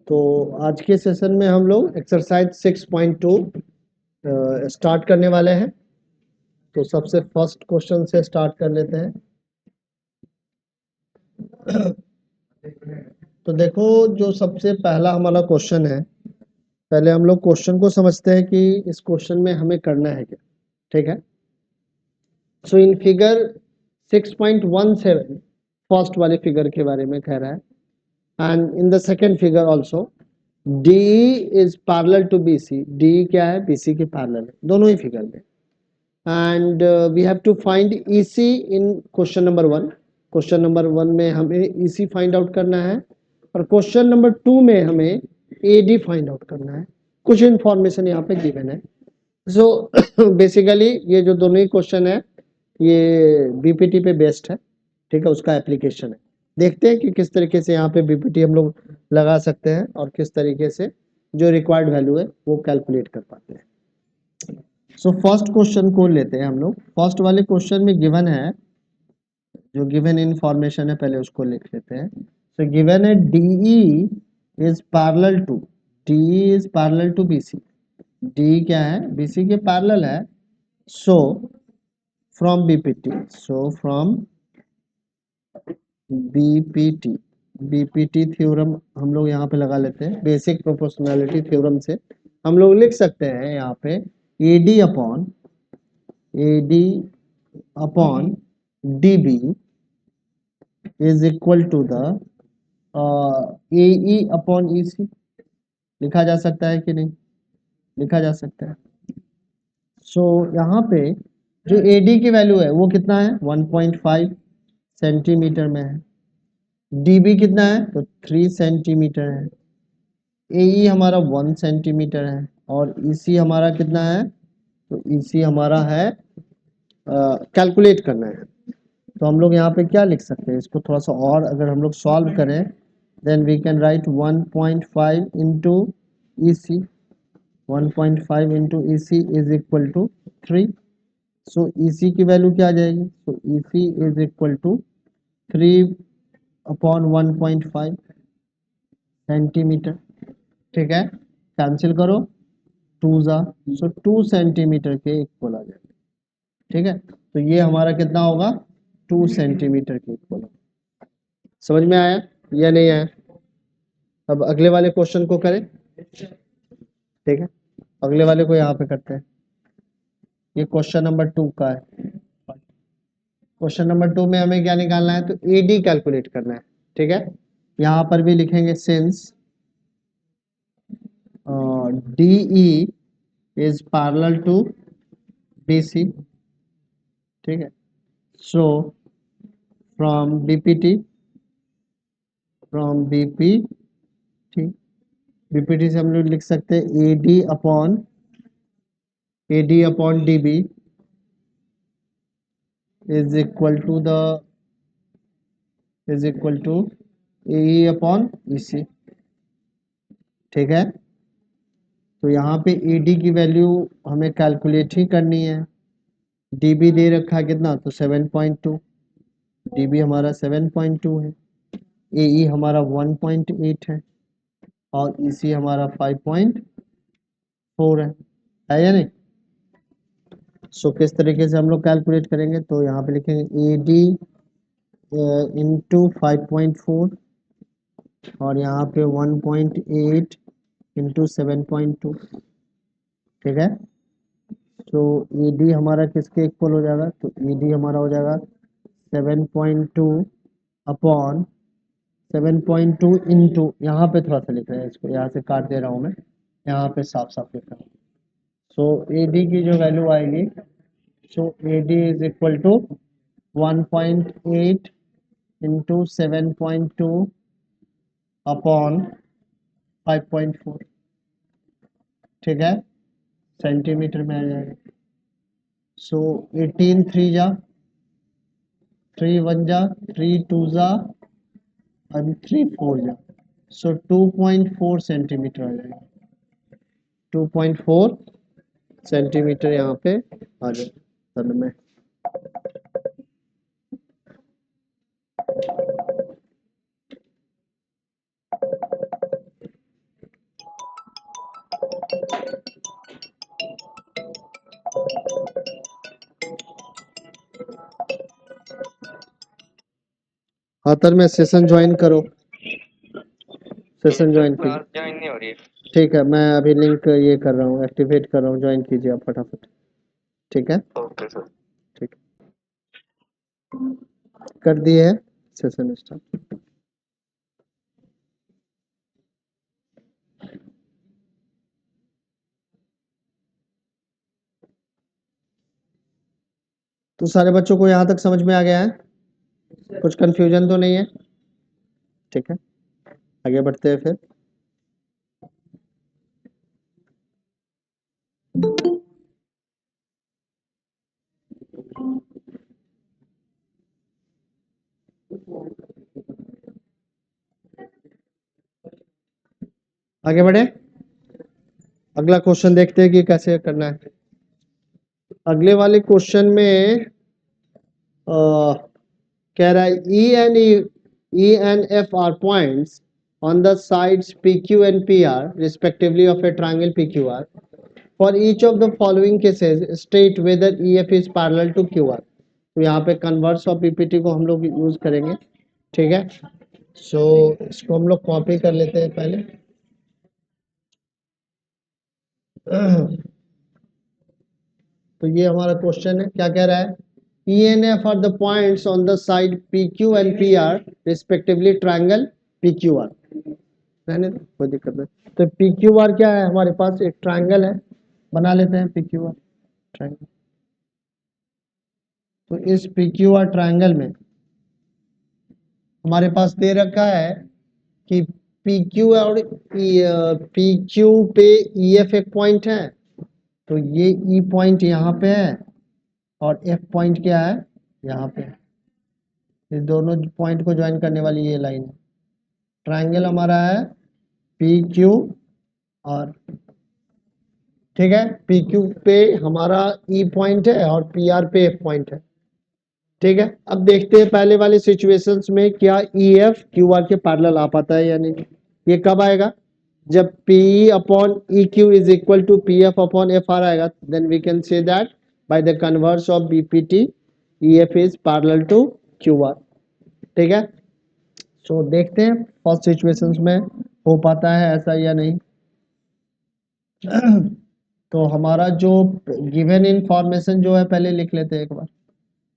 तो आज के सेशन में हम लोग एक्सरसाइज 6.2 स्टार्ट करने वाले हैं। तो सबसे फर्स्ट क्वेश्चन से स्टार्ट कर लेते हैं। तो देखो, जो सबसे पहला हमारा क्वेश्चन है, पहले हम लोग क्वेश्चन को समझते हैं कि इस क्वेश्चन में हमें करना है क्या। ठीक है। सो इन फिगर 6.17 फर्स्ट वाले फिगर के बारे में कह रहा है, and in the second figure also DE is parallel to BC। DE क्या है? BC के पैरेलल है, दोनों ही फिगर में। And we have to find EC in question number 1। Question number 1 में हमें EC फाइंड आउट करना है, और क्वेश्चन नंबर 2 में हमें AD फाइंड आउट करना है। कुछ इंफॉर्मेशन यहाँ पे गिवन है। सो बेसिकली ये जो दोनों ही क्वेश्चन है ये BPT पे बेस्ड है। ठीक है, उसका एप्लीकेशन है। देखते हैं कि किस तरीके से यहाँ पे BPT हम लोग लगा सकते हैं और किस तरीके से जो रिक्वायर्ड वैल्यू है वो कैलकुलेट कर पाते हैं। सो फर्स्ट क्वेश्चन को लेते हैं हम लोग। फर्स्ट वाले क्वेश्चन में गिवन है, जो गिवन इंफॉर्मेशन है पहले उसको लिख लेते हैं। सो गिवन है DE is parallel to, DE is parallel to BC। DE क्या है? BC के पैरेलल है। So from BPT, so from BPT theorem हम लोग यहाँ पे लगा लेते हैं। बेसिक प्रोपोर्शनैलिटी थ्योरम से हम लोग लिख सकते हैं यहाँ पे AD upon DB is equal to the AE upon EC। लिखा जा सकता है कि नहीं? लिखा जा सकता है। सो यहाँ पे जो AD की वैल्यू है वो कितना है? 1.5 सेंटीमीटर में है। DB कितना है? तो 3 सेंटीमीटर है। AE हमारा 1 सेंटीमीटर है, और EC हमारा कितना है? तो EC हमारा है, कैलकुलेट करना है। तो हम लोग यहाँ पे क्या लिख सकते हैं? इसको थोड़ा सा और अगर हम लोग सॉल्व करें, then we can write 1.5 into EC। 1.5 into EC is equal to 3। So EC की वैल्यू क्या आ जाएगी? So EC is equal to 3 upon 1.5 centimetre. ठीक है, कैंसिल करो, 2 जा, सो 2 सेंटीमीटर के इक्वल आ जाएगा। ठीक है, तो ये हमारा कितना होगा? 2 सेंटीमीटर के इक्वल होगा। समझ में आया या नहीं आया? अब अगले वाले क्वेश्चन को करें। ठीक है, अगले वाले को यहाँ पे करते हैं। ये क्वेश्चन नंबर 2 का है। क्वेश्चन नंबर 2 में हमें क्या निकालना है? तो AD कैलकुलेट करना है। ठीक है, यहाँ पर भी लिखेंगे since DE is parallel to BC। ठीक है, सो फ्रॉम BPT से हम लोग लिख सकते हैं AD upon DB is equal to AE upon EC। ठीक है, तो यहाँ पे AD की वैल्यू हमें कैलकुलेट ही करनी है। DB दे रखा है कितना? तो 7.2। DB हमारा 7.2 है, AE हमारा 1.8 है, और EC हमारा 5.4 है या नहीं? सो किस तरीके से हम लोग कैलकुलेट करेंगे? तो यहाँ पे लिखेंगे AD इंटू 5.4, और यहाँ पे 1.8 इंटू 7.2। ठीक है, तो AD हमारा किसके इक्वल हो जाएगा? तो AD हमारा हो जाएगा 7.2 अपॉन 7.2 इंटू, यहाँ पे थोड़ा सा लिख रहे हैं, इसको यहाँ से काट दे रहा हूँ मैं, यहाँ पे साफ साफ लिख रहा हूँ। सो AD की जो वैल्यू आएगी, so AD is equal to 1.8 into 7.2 upon 5.4। ठीक है, सेंटीमीटर में आ जाएगा। सो 18 3 जा, 3 1 जा, 3 2 जा, और 3 4 जा, सो 2.4 सेंटीमीटर आ जाएगा। 2.4 सेंटीमीटर यहाँ पे आ जाएगा तल में। आतर में सेशन ज्वाइन करो, सेशन ज्वाइन कीजिए। ज्वाइन नहीं हो रही है। ठीक है, मैं अभी लिंक ये कर रहा हूँ, एक्टिवेट कर रहा हूँ, ज्वाइन कीजिए आप फटाफट। ठीक है, ओके सर। ठीक कर दिए है सेशन स्टार्ट। तो सारे बच्चों को यहाँ तक समझ में आ गया है, कुछ कंफ्यूजन तो नहीं है? ठीक है, आगे बढ़ते हैं फिर। आगे बढ़े, अगला क्वेश्चन देखते हैं कि कैसे करना है। अगले वाले क्वेश्चन में कह रहा है E and F are points on the sides PQ and PR respectively of a triangle PQR. For each of the following cases state whether EF is parallel to QR. तो यहाँ पे कन्वर्स ऑफ पीपीटी को हम लोग use करेंगे। ठीक है, सो इसको हम लोग कॉपी कर लेते हैं पहले। तो ये हमारा क्वेश्चन है, क्या कह रहा है? E and F are the points on the side PQ and PR respectively triangle PQR। रहने दो, कोई दिक्कत नहीं। तो PQR क्या है? हमारे पास एक ट्रायंगल है, बना लेते हैं PQR ट्रायंगल। तो इस PQR ट्रायंगल में हमारे पास दे रखा है कि PQ और PQ पे EF एक पॉइंट है, तो ये E पॉइंट यहाँ पे है और F पॉइंट क्या है? यहाँ पे। इस दोनों पॉइंट को ज्वाइन करने वाली ये लाइन है। ट्रायंगल हमारा है PQ और, ठीक है, PQ पे हमारा E पॉइंट है और PR पे F पॉइंट है। ठीक है, अब देखते हैं पहले वाले सिचुएशंस में क्या EF QR के पैरेलल आ पाता है या नहीं। ये कब आएगा? जब PE upon EQ is equal to PF upon FR आएगा, then we can say that by the converse of BPT EF is parallel to QR। ठीक है, सो देखते हैं फर्स्ट सिचुएशंस में हो पाता है ऐसा या नहीं। तो हमारा जो गिवन इनफॉर्मेशन जो है पहले लिख लेते हैं एक बार।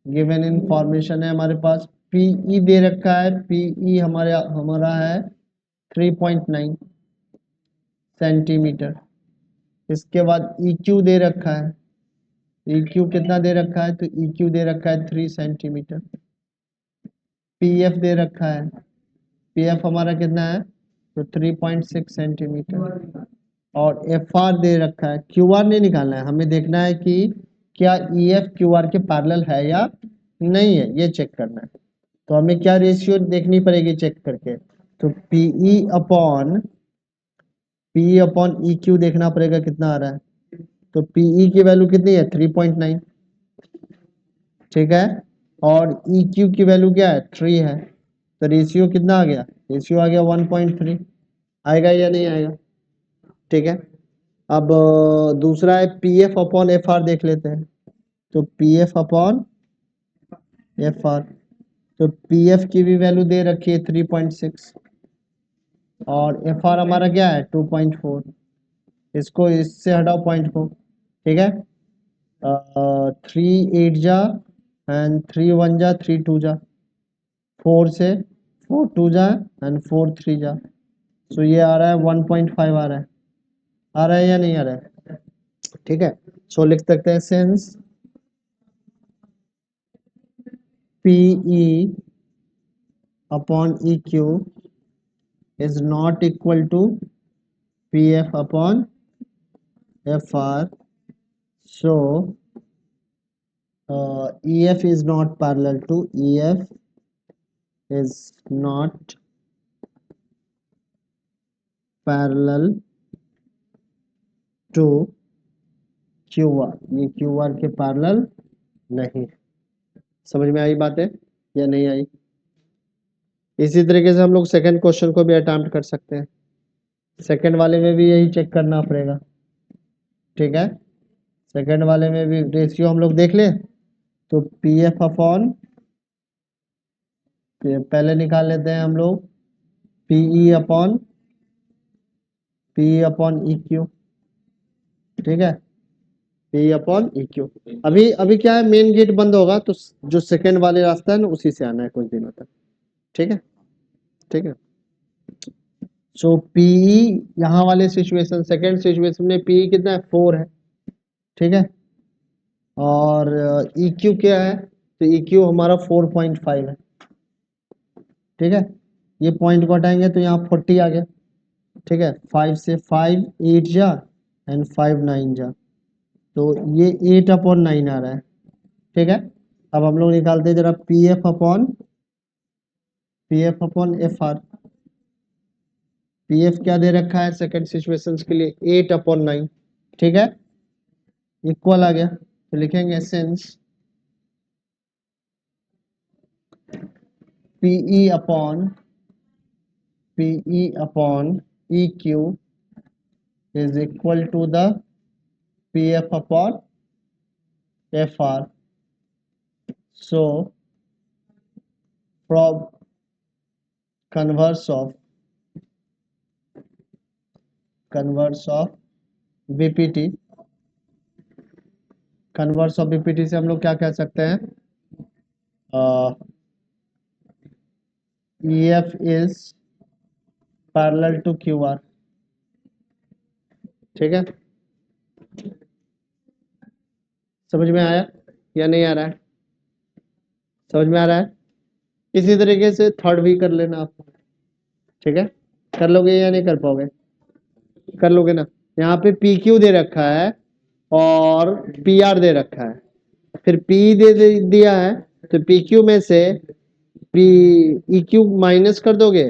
गिवन इनफॉर्मेशन है हमारे पास, PE दे रखा है, PE हमारा है 3.9 सेंटीमीटर। इसके बाद EQ दे रखा है, EQ कितना दे रखा है? तो EQ दे रखा है 3 सेंटीमीटर। PF दे रखा है, PF हमारा कितना है? तो 3.6 सेंटीमीटर। और FR दे रखा है। QR नहीं निकालना है, हमें देखना है कि क्या EF QR के पैरेलल है या नहीं है, ये चेक करना है। तो हमें क्या रेशियो देखनी पड़ेगी चेक करके? तो PE अपॉन EQ देखना पड़ेगा कितना आ रहा है। तो PE की वैल्यू कितनी है? 3.9। ठीक है, और EQ की वैल्यू क्या है? 3 है। तो रेशियो कितना आ गया? रेशियो आ गया 1.3। आएगा या नहीं आएगा? ठीक है, अब दूसरा है PF अपॉन FR देख लेते हैं। तो PF अपॉन FR, तो PF की भी वैल्यू दे रखी है 3.6 और FR हमारा क्या है? 2.4। इसको इससे हटाओ पॉइंट को। ठीक है, 3 8 जा एंड 3 1 जा, 3 2 जा, 4 से 4 2 जा एंड 4 3 जा। सो ये आ रहा है 1.5 आ रहा है। आ रहा है या नहीं आ रहा है? ठीक है, सो लिख सकते हैं since PE upon EQ is not equal to PF upon FR, so EF is not parallel to EF is not parallel to QR। ये QR के पैरेलल नहीं। समझ में आई बात है या नहीं आई? इसी तरीके से हम लोग सेकंड क्वेश्चन को भी अटेम्प्ट कर सकते हैं। सेकंड वाले में भी यही चेक करना पड़ेगा। ठीक है, सेकंड वाले में भी रेशियो हम लोग देख लें। तो PF अपॉन पहले निकाल लेते हैं हम लोग पीई अपॉन ई क्यू, ठीक है, पी अपॉन ई क्यू। अभी अभी क्या है, मेन गेट बंद होगा तो जो सेकंड वाले रास्ता है ना उसी से आना है कुछ दिनों तक, ठीक है, ठीक है। सो पीई यहाँ वाले सिचुएशन, सेकंड सिचुएशन में पीई कितना है, 4 है, ठीक है, और ई क्यू क्या है, तो ई क्यू हमारा 4.5 है, ठीक है। ये पॉइंट को हटाएंगे तो यहाँ 40 आ गया, ठीक है, 5 से 5 8 जा एंड 5 9 जा, तो ये 8 अपॉन 9 आ रहा है, ठीक है। अब हम लोग निकालते हैं जरा P F upon F R. P F क्या दे रखा है सेकंड सिचुएशन के लिए, 8 अपॉन 9, ठीक है, इक्वल आ गया, तो लिखेंगे since PE upon E Q is equal to the pf upon fr, so from converse of bpt, converse of BPT से हम लोग क्या कह सकते हैं, ef is parallel to qr, ठीक है, समझ में आया या नहीं आ रहा है, समझ में आ रहा है। इसी तरीके से थर्ड भी कर लेना आप, ठीक है, कर लोगे या नहीं कर पाओगे, कर लोगे ना। यहाँ पे पी क्यू दे रखा है और पी आर दे रखा है, फिर पी दिया है, तो पी क्यू में से पी ई क्यू माइनस कर दोगे,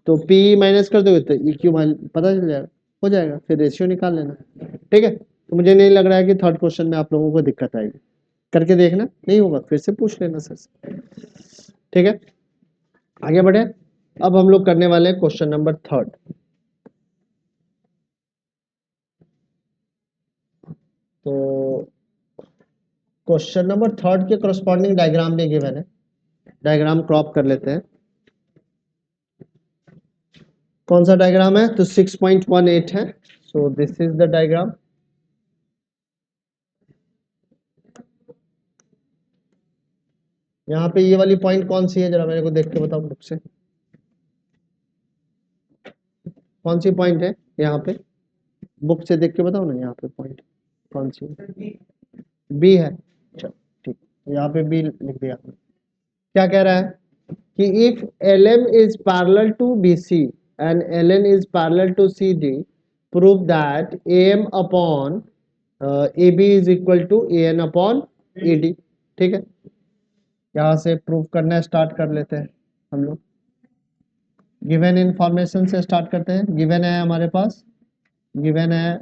तो पी माइनस कर दोगे तो ई क्यू पता चल जाएगा, हो जाएगा, फिर रेशियो निकाल लेना, ठीक है। तो मुझे नहीं लग रहा है कि थर्ड क्वेश्चन में आप लोगों को दिक्कत आएगी, करके देखना, नहीं होगा फिर से पूछ लेना सर से, ठीक है। आगे बढ़े, अब हम लोग करने वाले हैं क्वेश्चन नंबर थर्ड। तो क्वेश्चन नंबर थर्ड के करस्पॉन्डिंग डायग्राम भी गिवन है, डायग्राम क्रॉप कर लेते हैं। कौन सा डायग्राम है, तो 6.18 है, so this is the diagram. यहाँ पे ये वाली पॉइंट कौन सी है, जरा मेरे को देख के बताओ बुक से, कौन सी पॉइंट है यहाँ पे, बुक से देख के बताओ ना, यहाँ पे पॉइंट कौन सी है, बी है, अच्छा ठीक, यहाँ पे बी लिख दिया। क्या कह रहा है कि if LM is parallel to BC and LN is parallel to CD, prove that AM upon AB is equal to AN upon AD, ठीक है। यहाँ से प्रूव करना स्टार्ट कर लेते हैं हम लोग, गिवन इंफॉर्मेशन से स्टार्ट करते हैं। गिवन है हमारे पास, गिवन है,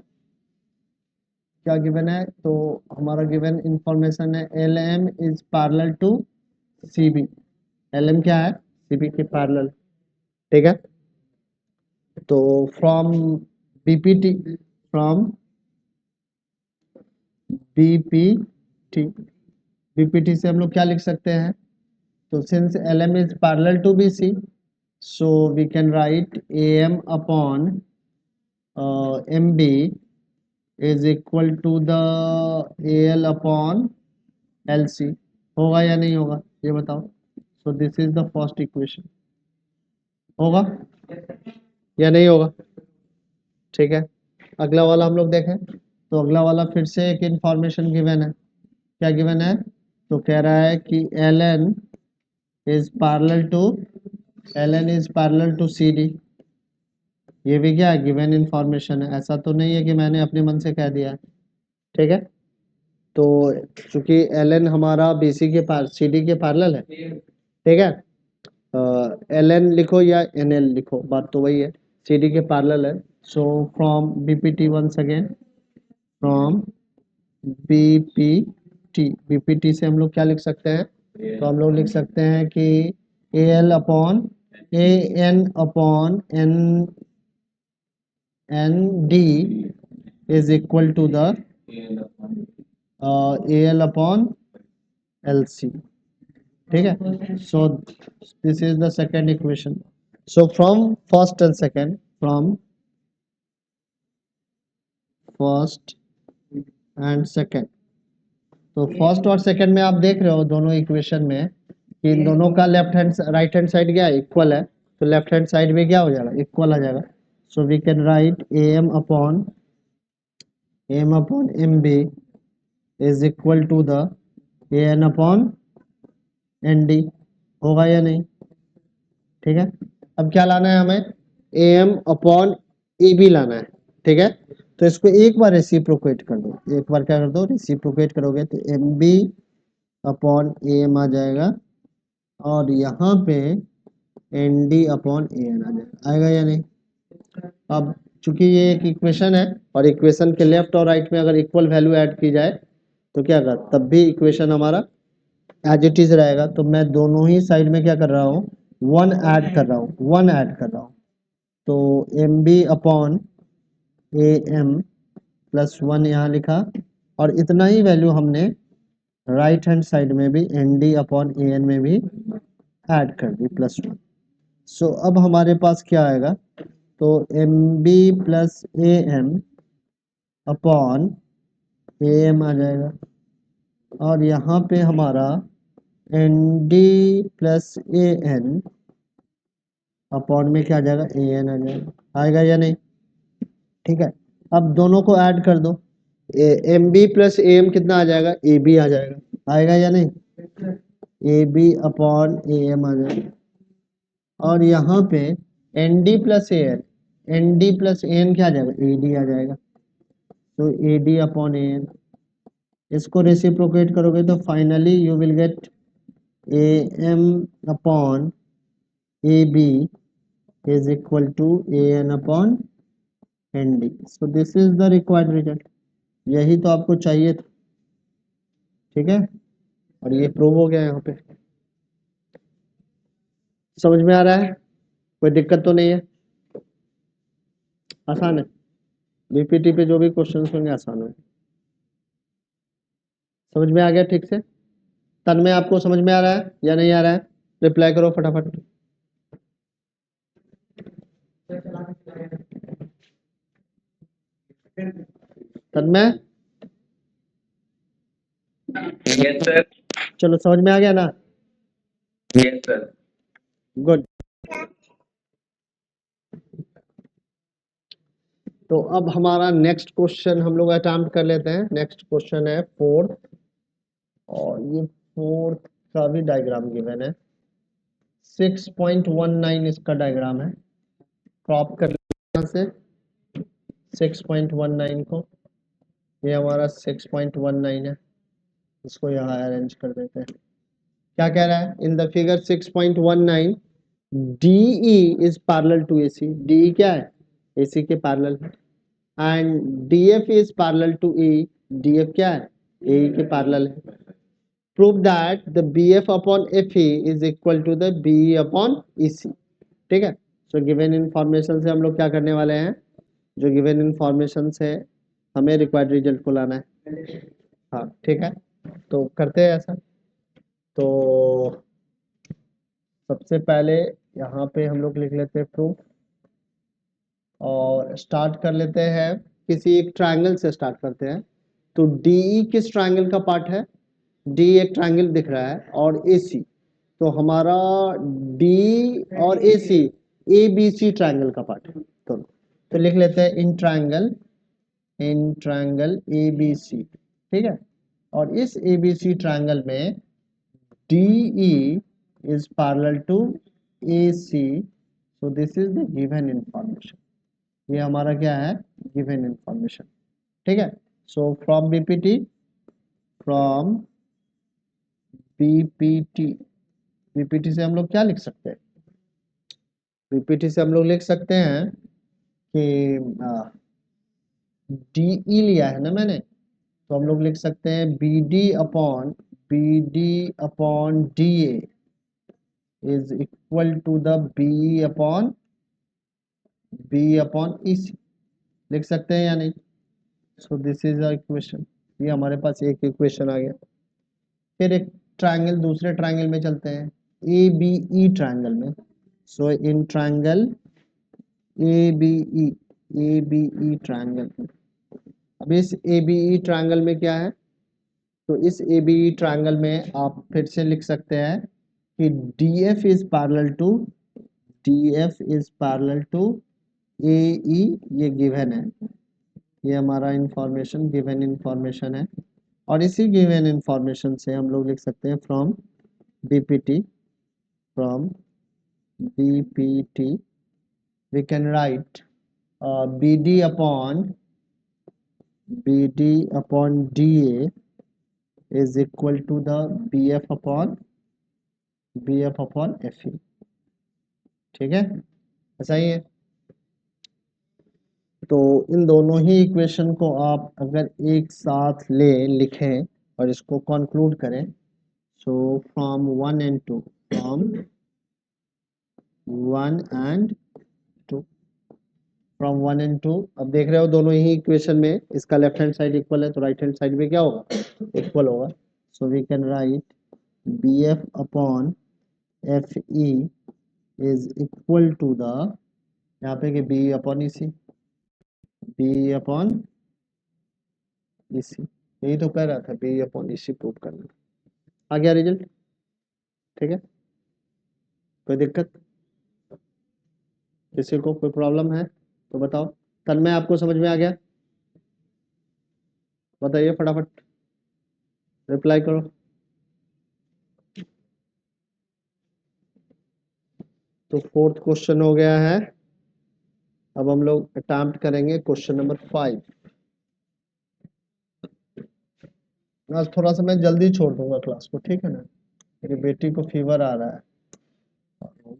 क्या गिवन है, तो हमारा गिवन इंफॉर्मेशन है LM is parallel to CB, LM क्या है, CB के पैरेलल, ठीक है। तो फ्रॉम बीपीटी से हम लोग क्या लिख सकते हैं, तो since LM is parallel to BC, so we can write AM upon MB is equal to the AL upon LC, होगा या नहीं होगा ये बताओ। so this is the first equation, होगा या नहीं होगा, ठीक है। अगला वाला हम लोग देखें, तो अगला वाला फिर से एक इंफॉर्मेशन गिवन है, क्या गिवन है, तो कह रहा है कि LN is parallel to CD, ये भी क्या है, गिवन इंफॉर्मेशन है, ऐसा तो नहीं है कि मैंने अपने मन से कह दिया है, ठीक है। तो चूंकि LN हमारा BC के CD के पैरेलल है, ठीक है, LN लिखो या NL लिखो, बात तो वही है, CD के पैरेलल है। So from BPT once again, from BPT से हम लोग क्या लिख सकते हैं, तो हम लोग लिख सकते हैं कि AN upon ND is equal to the AL upon LC, ठीक है। So this is the second equation. So from first and second, from first and second, तो फर्स्ट और सेकेंड में आप देख रहे हो दोनों इक्वेशन में कि इन दोनों का left hand right hand side क्या है, इक्वल है, तो लेफ्ट हैंड साइड में क्या हो जाएगा, इक्वल आ जाएगा। So we can write am upon mb is equal to the an upon nd, होगा या नहीं? ठीक है। अब क्या लाना है हमें, am/ab लाना है। ठीक है, तो इसको एक बार रेसिप्रोकेट कर दो, एक बार क्या कर दो, रेसिप्रोकेट करोगे तो mb/am आ जाएगा, और यहाँ पे nd/an आ जाएगा, आएगा या नहीं? अब चूंकि ये एक इक्वेशन है और इक्वेशन के लेफ्ट और राइट में अगर इक्वल वैल्यू ऐड की जाए तो क्या कर, तब भी इक्वेशन हमारा एज इट इज रहेगा। तो मैं दोनों ही साइड में क्या कर रहा हूँ, वन ऐड कर रहा हूँ, वन ऐड कर रहा हूँ। तो mb/am+1 यहाँ लिखा, और इतना ही वैल्यू हमने राइट हैंड साइड में भी nd/an में भी ऐड कर दी, +1। सो अब हमारे पास क्या आएगा, तो mb+am/am आ जाएगा, और यहाँ पे हमारा nd+an में क्या आ जाएगा, an आ जाएगा, आएगा या नहीं? ठीक है। अब दोनों को ऐड कर दो, mb+am कितना आ जाएगा, ab आ जाएगा, आएगा या नहीं? ab/am आ जाएगा, और यहाँ पे nd+an क्या आ जाएगा, ad आ जाएगा, तो ad/an, इसको रेसिप्रोकेट करोगे तो finally you will get am/ab is equal to an/nd। so this is the required result, यही तो आपको चाहिए था। ठीक है, और ये प्रूव हो गया यहाँ पे। समझ में आ रहा है, कोई दिक्कत तो नहीं है? आसान है, बीपीटी पे जो भी क्वेश्चन होंगे आसान है। समझ में आ गया ठीक से? तन में आपको समझ में आ रहा है या नहीं आ रहा है? रिप्लाई करो फटाफट। तन में यस सर। चलो समझ में आ गया ना? Yes sir. गुड। तो अब हमारा नेक्स्ट क्वेश्चन हम लोग अटेम्प्ट कर लेते हैं। नेक्स्ट क्वेश्चन है फोर्थ, और ये फोर्थ का भी डायग्राम गिवन है, 6.19 इसका डायग्राम है। क्रॉप कर लेते हैं यहाँ से 6.19 को, ये हमारा 6.19 है, इसको यहाँ अरेंज कर देते हैं। क्या कह रहा है in the figure 6.19, DE is parallel to AC। DE क्या है, AC के पैरेलल है, and DF is parallel to AE। DF क्या है, AE के पैरेलल है। Prove that the BF/FE is equal to the BE/EC। ठीक है, सो गिवन इंफॉर्मेशन से हम लोग क्या करने वाले हैं, जो गिवन इंफॉर्मेशन से हमें रिक्वायर्ड रिजल्ट को लाना है। हाँ ठीक है, तो करते हैं ऐसा। तो सबसे पहले यहाँ पे हम लोग लिख लेते हैं प्रूफ, और स्टार्ट कर लेते हैं किसी एक ट्रायंगल से स्टार्ट करते हैं। तो DE किस ट्रायंगल का पार्ट है, D एक ट्रायंगल दिख रहा है, और AC, तो हमारा D और AC ABC ट्रायंगल का पार्ट है। तो लिख लेते हैं इन ट्रायंगल ABC। ठीक है, और इस ABC ट्रायंगल में DE is parallel to AC, so this is the given information। ये हमारा क्या है, given information। ठीक है, so from BPT से हम लोग क्या लिख सकते हैं, BPT से हम लोग लिख सकते हैं कि DE लिया है ना मैंने, तो हम लोग लिख सकते हैं BD/DA is equal to the B/EC। लिख सकते हैं या नहीं? So this is a equation, ये हमारे पास एक इक्वेशन आ गया। फिर एक ट्रायंगल दूसरे ट्रायंगल में चलते हैं, ए बी ई ट्रायंगल में। So in triangle A B E triangle, अब इस ए बी ई ट्रायंगल में क्या है, तो इस ए बी ई ट्रायंगल में आप फिर से लिख सकते हैं कि D F is parallel to A E, ये गिवन है, ये हमारा इंफॉर्मेशन गिवन इंफॉर्मेशन है। और इसी गिवन इंफॉर्मेशन से हम लोग लिख सकते हैं from BPT we can write BD upon DA is equal to the BF upon FE। ठीक है, ऐसा ही है। तो इन दोनों ही इक्वेशन को आप अगर एक साथ लिखें और इसको कंक्लूड करें, so from 1 and 2, from 1 and 2, from 1 and 2, अब देख रहे हो दोनों ही इक्वेशन में इसका लेफ्ट हैंड साइड इक्वल है, तो राइट हैंड साइड में क्या होगा, इक्वल होगा। So we can write BF upon FE is equal to the, यहाँ पे कि B अपॉन EC, यही तो कह रहा था, B अपॉन EC प्रूव करना। आ गया रिजल्ट, ठीक है, कोई दिक्कत, किसी को कोई प्रॉब्लम है तो बताओ। तन्मय आपको समझ में आ गया, बताइए फटाफट, रिप्लाई करो। तो फोर्थ क्वेश्चन हो गया है, अब हम लोग अटेम्प्ट करेंगे क्वेश्चन नंबर 5। आज थोड़ा सा मैं जल्दी छोड़ दूंगा क्लास को, ठीक है ना, मेरी बेटी को फीवर आ रहा है,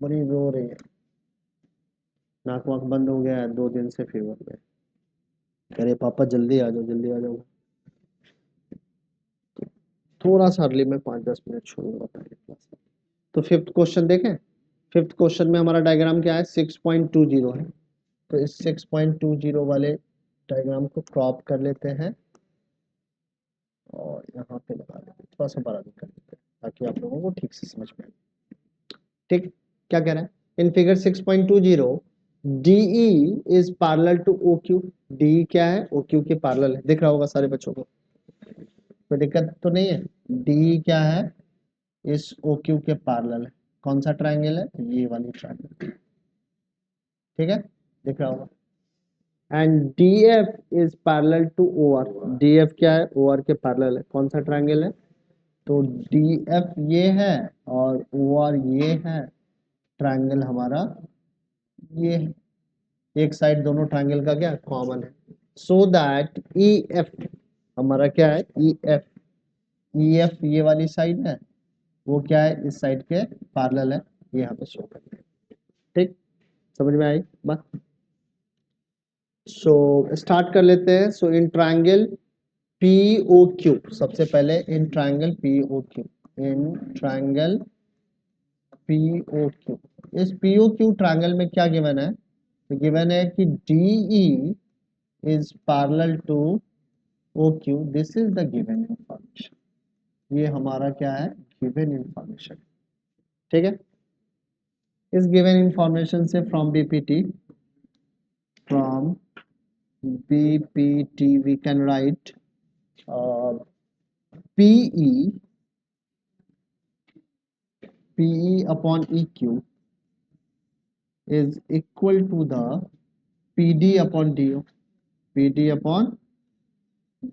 बड़ी रो रही है, नाक वाक बंद हो गया है 2 दिन से फीवर में, कह रहे पापा जल्दी आ जाओ जल्दी आ जाओ। थोड़ा सा अर्ली में 5-10 मिनट छोड़ूंगा पहले क्लास। तो फिफ्थ क्वेश्चन देखें, फिफ्थ क्वेश्चन में हमारा डायग्राम क्या है, 6.20 है। तो इस 6.20 वाले डायग्राम को क्रॉप कर लेते हैं और यहाँ पे लगा देते हैं, थोड़ा सा बड़ा भी कर देते हैं ताकि आप लोगों को ठीक से समझ में आए। ठीक, क्या कह रहा है, in figure 6.20 DE is parallel to OQ। DE क्या है, OQ के पैरेलल है, दिख रहा होगा सारे बच्चों को, कोई दिक्कत तो नहीं है। DE क्या है, इस OQ के पैरेलल है, कौन सा ट्रायंगल है, ये वाली ट्रायंगल, ठीक है, दिख रहा होगा। And DF is parallel to OR, DF क्या है, OR के पैरेलल है, कौन सा ट्रायंगल है, तो DF ये है और OR ये है, ट्रायंगल हमारा ये है, एक साइड दोनों ट्रायंगल का क्या कॉमन है। सो दैट EF हमारा क्या है, EF ये वाली साइड है, वो क्या है, इस साइड के पैरेलल है, ये यहाँ पे शो करते हैं। ठीक, समझ में आई बात। सो स्टार्ट कर लेते हैं। सो इन ट्रायंगल POQ, सबसे पहले in triangle POQ, in triangle POQ, इस POQ ट्रायंगल में क्या गिवन है, तो गिवन है कि DE is parallel to OQ, this is the given information, ये हमारा क्या है, गिवन इंफॉर्मेशन, ठीक है। इस गिवन इंफॉर्मेशन से from BPT we can write PE upon EQ is equal to the PD upon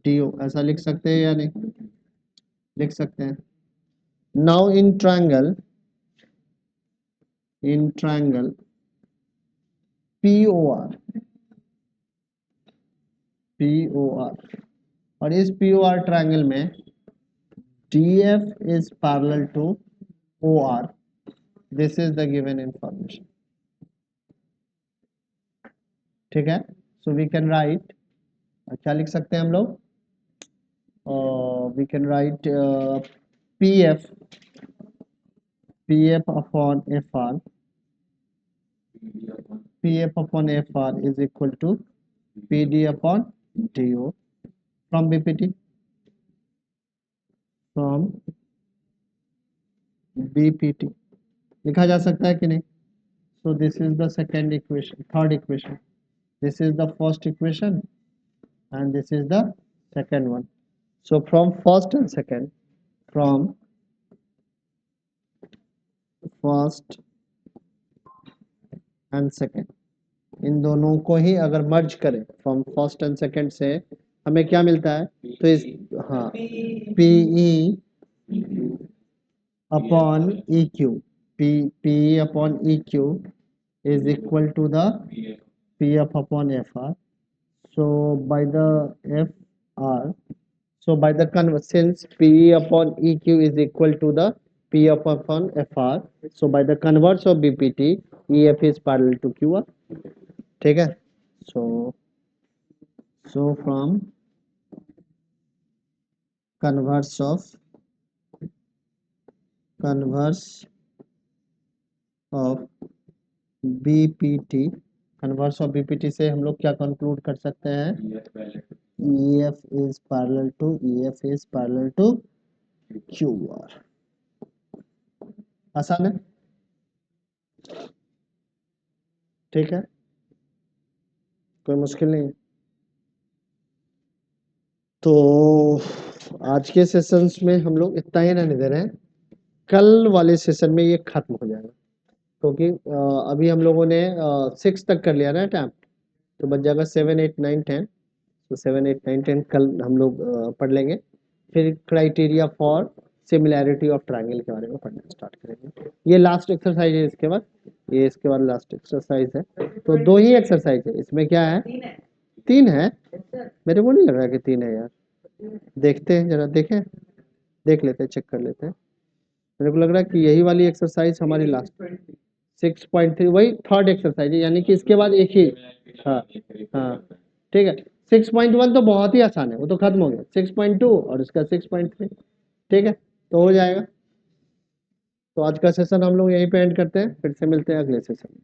DO, ऐसा लिख सकते हैं या नहीं, लिख सकते हैं। नाउ इन ट्रायंगल POR, और इस POR ट्रायंगल में DF is parallel to OR, this is the given information, ठीक है। सो वी कैन राइट, क्या लिख सकते हैं हम लोग, we can write PF upon FR, is equal to PD upon DO from BPT, from BPT लिखा जा सकता है कि नहीं? So this is the second equation, third equation. This is the first equation and this is the second one. So from first and second, from first and second, इन दोनों को ही अगर मर्ज करें फ्रॉम फर्स्ट एंड सेकंड से हमें क्या मिलता है? तो इस हाँ PE upon EQ, PE upon EQ is equal to the PF upon FR. So by the FR, so by the since PE upon EQ is equal to the PF upon FR, so by the converse of BPT, EF is parallel to QR. ठीक है? So from converse of BPT, converse of BPT से हम लोग क्या conclude कर सकते हैं? EF is parallel to QR. आसान है, ठीक है, कोई मुश्किल नहीं है। तो आज के सेशंस में हम लोग इतना ही रहने दे रहे हैं, कल वाले सेशन में ये खत्म हो जाएगा, क्योंकि अभी हम लोगों ने 6 तक कर लिया ना अटैम्प्ट, तो बच जाएगा 7, 8, 9, 10। तो 7, 8, 9, 10 कल हम लोग पढ़ लेंगे, फिर criteria for similarity of triangle के बारे में पढ़ना स्टार्ट करेंगे। ये लास्ट एक्सरसाइज है, इसके बाद ये इसके बाद लास्ट एक्सरसाइज है। तो 2 ही एक्सरसाइज है, इसमें क्या है? 3 है, मेरे को नहीं लग रहा कि 3 है यार, देखते हैं जरा, देख लेते हैं, चेक कर लेते हैं। मेरे को लग रहा है कि यही वाली एक्सरसाइज हमारी लास्ट 6.3 वही थर्ड एक्सरसाइज है, यानी कि इसके बाद एक ही। हाँ हाँ ठीक है। 6.1 तो बहुत ही आसान है, वो तो खत्म हो गया। 6.2 और इसका 6.3, ठीक है, तो हो जाएगा। तो आज का सेशन हम लोग यहीं पे एंड करते हैं, फिर से मिलते हैं अगले सेशन में।